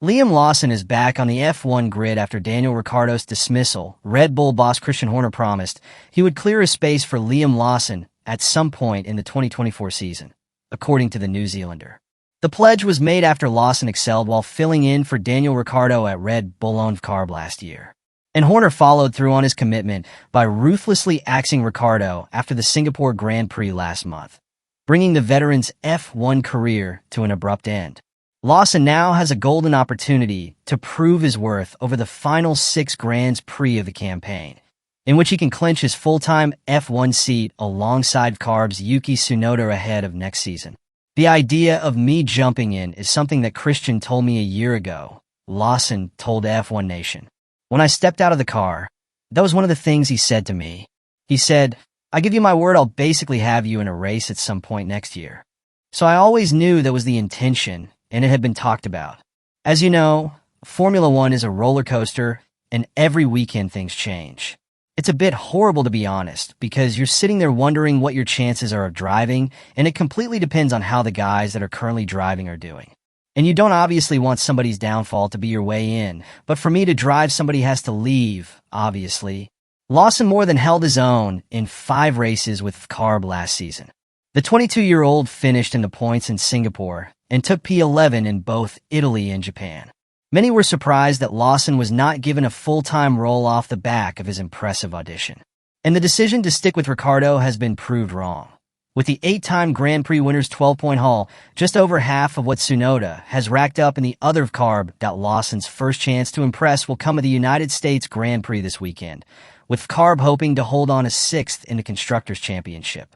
Liam Lawson is back on the F1 grid after Daniel Ricciardo's dismissal. Red Bull boss Christian Horner promised he would clear a space for Liam Lawson at some point in the 2024 season, according to the New Zealander. The pledge was made after Lawson excelled while filling in for Daniel Ricciardo at Red Bull-owned Carb last year. And Horner followed through on his commitment by ruthlessly axing Ricciardo after the Singapore Grand Prix last month, bringing the veteran's F1 career to an abrupt end. Lawson now has a golden opportunity to prove his worth over the final 6 Grands Prix of the campaign, in which he can clinch his full-time F1 seat alongside Carb's Yuki Tsunoda ahead of next season. The idea of me jumping in is something that Christian told me a year ago, Lawson told F1 Nation. When I stepped out of the car, that was one of the things he said to me. He said, "I give you my word I'll basically have you in a race at some point next year." So I always knew that was the intention, and it had been talked about. As you know, Formula One is a roller coaster, and every weekend things change. It's a bit horrible to be honest, because you're sitting there wondering what your chances are of driving, and it completely depends on how the guys that are currently driving are doing. And you don't obviously want somebody's downfall to be your way in, but for me to drive, somebody has to leave, obviously. Lawson more than held his own in 5 races with Carb last season. The 22-year-old finished in the points in Singapore and took P11 in both Italy and Japan. Many were surprised that Lawson was not given a full-time role off the back of his impressive audition. And the decision to stick with Ricciardo has been proved wrong. With the 8-time Grand Prix winner's 12-point haul, just over half of what Tsunoda has racked up in the other Carb, Lawson's first chance to impress will come at the United States Grand Prix this weekend, with Carb hoping to hold on a 6th in the Constructors' Championship.